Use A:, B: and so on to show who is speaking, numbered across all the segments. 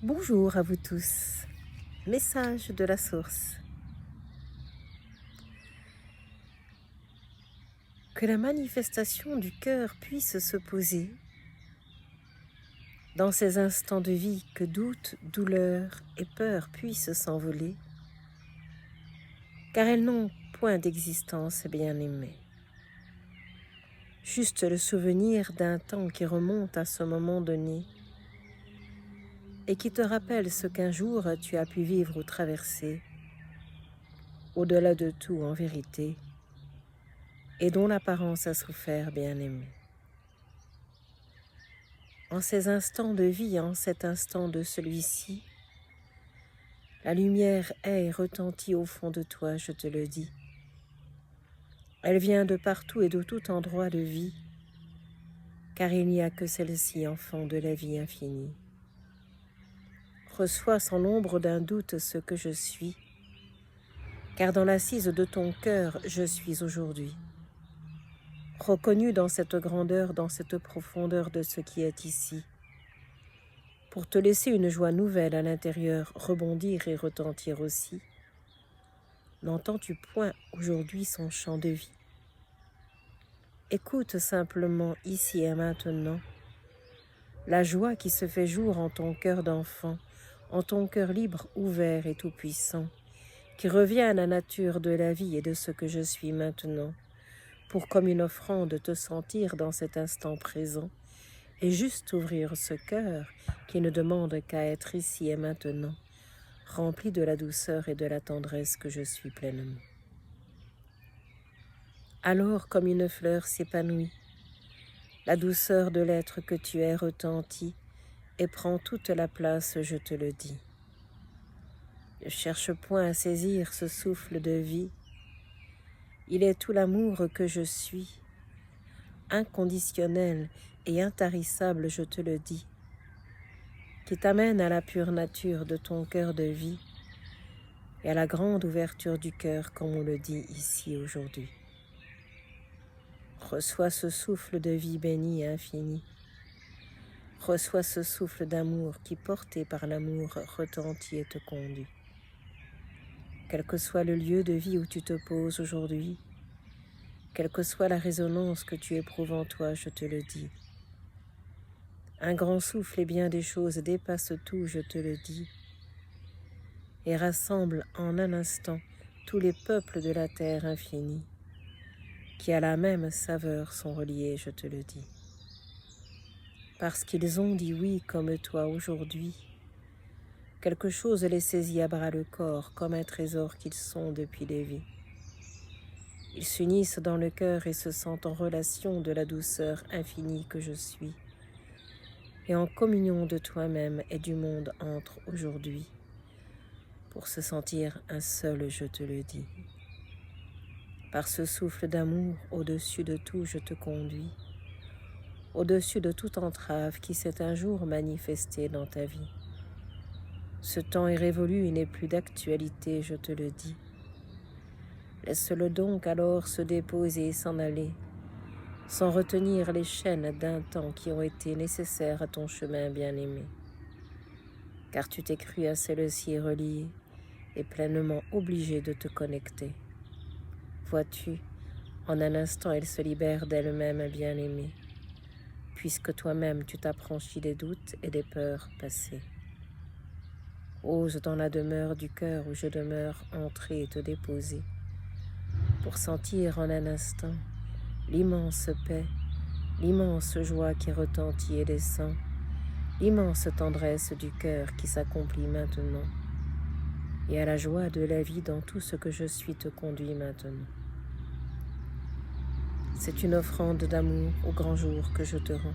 A: Bonjour à vous tous. Message de la source. Que la manifestation du cœur puisse se poser dans ces instants de vie, que doute, douleur et peur puissent s'envoler, car elles n'ont point d'existence bien-aimée. Juste le souvenir d'un temps qui remonte à ce moment donné et qui te rappelle ce qu'un jour tu as pu vivre ou traverser, au-delà de tout en vérité, et dont l'apparence a souffert, bien-aimé. En ces instants de vie, en cet instant de celui-ci, la lumière est et retentit au fond de toi, je te le dis. Elle vient de partout et de tout endroit de vie, car il n'y a que celle-ci, enfant de la vie infinie. Reçois sans l'ombre d'un doute ce que je suis, car dans l'assise de ton cœur, je suis aujourd'hui. Reconnu dans cette grandeur, dans cette profondeur de ce qui est ici, pour te laisser une joie nouvelle à l'intérieur rebondir et retentir aussi. N'entends-tu point aujourd'hui son chant de vie? Écoute simplement ici et maintenant la joie qui se fait jour en ton cœur d'enfant, en ton cœur libre, ouvert et tout-puissant, qui revient à la nature de la vie et de ce que je suis maintenant, pour comme une offrande te sentir dans cet instant présent et juste ouvrir ce cœur qui ne demande qu'à être ici et maintenant, rempli de la douceur et de la tendresse que je suis pleinement. Alors, comme une fleur s'épanouit, la douceur de l'être que tu es retentit et prend toute la place, je te le dis. Ne cherche point à saisir ce souffle de vie. Il est tout l'amour que je suis, inconditionnel et intarissable, je te le dis, qui t'amène à la pure nature de ton cœur de vie et à la grande ouverture du cœur, comme on le dit ici aujourd'hui. Reçois ce souffle de vie béni et infini. Reçois ce souffle d'amour qui, porté par l'amour, retentit et te conduit. Quel que soit le lieu de vie où tu te poses aujourd'hui, quelle que soit la résonance que tu éprouves en toi, je te le dis. Un grand souffle et bien des choses dépasse tout, je te le dis, et rassemble en un instant tous les peuples de la terre infinie, qui à la même saveur sont reliés, je te le dis. Parce qu'ils ont dit oui comme toi aujourd'hui, quelque chose les saisit à bras le corps, comme un trésor qu'ils sont depuis les vies. Ils s'unissent dans le cœur et se sentent en relation de la douceur infinie que je suis, et en communion de toi-même et du monde entre aujourd'hui, pour se sentir un seul, je te le dis. Par ce souffle d'amour, au-dessus de tout, je te conduis, au-dessus de toute entrave qui s'est un jour manifestée dans ta vie. Ce temps est révolu et n'est plus d'actualité, je te le dis. Laisse-le donc alors se déposer et s'en aller, sans retenir les chaînes d'un temps qui ont été nécessaires à ton chemin bien-aimé. Car tu t'es cru à celle-ci reliée et pleinement obligé de te connecter. Vois-tu, en un instant, elle se libère d'elle-même, bien-aimée, puisque toi-même tu t'affranchis des doutes et des peurs passées. Ose dans la demeure du cœur où je demeure entrer et te déposer, pour sentir en un instant l'immense paix, l'immense joie qui retentit et descend, l'immense tendresse du cœur qui s'accomplit maintenant, et à la joie de la vie dans tout ce que je suis te conduit maintenant. C'est une offrande d'amour au grand jour que je te rends.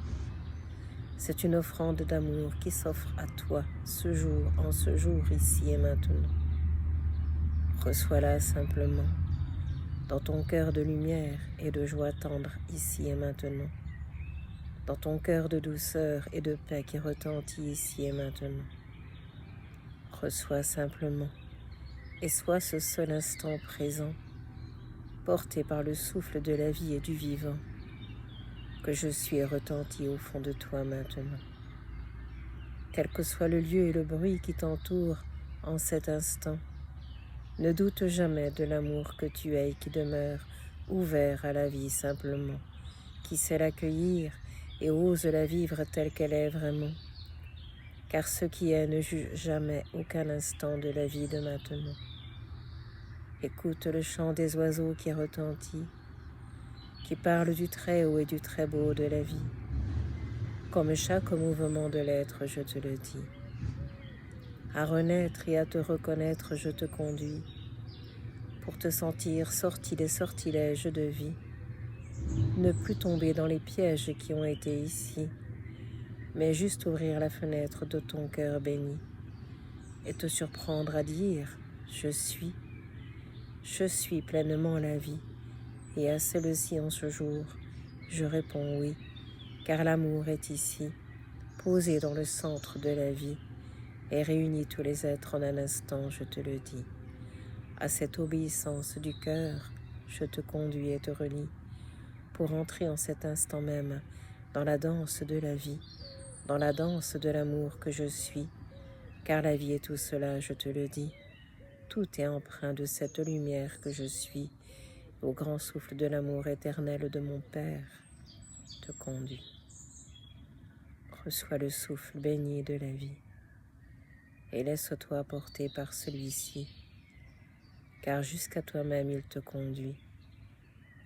A: C'est une offrande d'amour qui s'offre à toi ce jour, en ce jour, ici et maintenant. Reçois-la simplement dans ton cœur de lumière et de joie tendre ici et maintenant, dans ton cœur de douceur et de paix qui retentit ici et maintenant. Reçois simplement et sois ce seul instant présent, porté par le souffle de la vie et du vivant, que je suis retenti au fond de toi maintenant. Quel que soit le lieu et le bruit qui t'entourent en cet instant, ne doute jamais de l'amour que tu es et qui demeure ouvert à la vie simplement, qui sait l'accueillir et ose la vivre telle qu'elle est vraiment. Car ce qui est ne juge jamais aucun instant de la vie de maintenant. Écoute le chant des oiseaux qui retentit, qui parle du très haut et du très beau de la vie. Comme chaque mouvement de l'être, je te le dis. À renaître et à te reconnaître, je te conduis, pour te sentir sorti des sortilèges de vie, ne plus tomber dans les pièges qui ont été ici, mais juste ouvrir la fenêtre de ton cœur béni et te surprendre à dire « Je suis pleinement la vie ». Et à celle-ci en ce jour, je réponds oui, car l'amour est ici, posé dans le centre de la vie, et réunit tous les êtres en un instant, je te le dis. À cette obéissance du cœur, je te conduis et te relie, pour entrer en cet instant même dans la danse de la vie, dans la danse de l'amour que je suis, car la vie est tout cela, je te le dis. Tout est empreint de cette lumière que je suis, au grand souffle de l'amour éternel de mon Père, te conduit. Reçois le souffle béni de la vie, et laisse-toi porter par celui-ci, car jusqu'à toi-même il te conduit,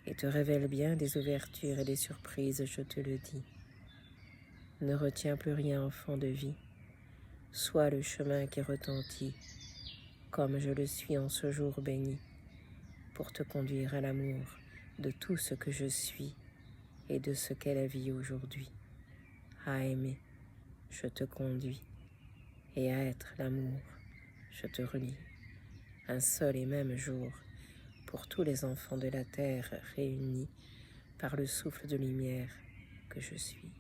A: et te révèle bien des ouvertures et des surprises, je te le dis. Ne retiens plus rien, enfant de vie, sois le chemin qui retentit, comme je le suis en ce jour béni, pour te conduire à l'amour de tout ce que je suis et de ce qu'est la vie aujourd'hui. À aimer, je te conduis, et à être l'amour, je te relie. Un seul et même jour pour tous les enfants de la terre réunis par le souffle de lumière que je suis.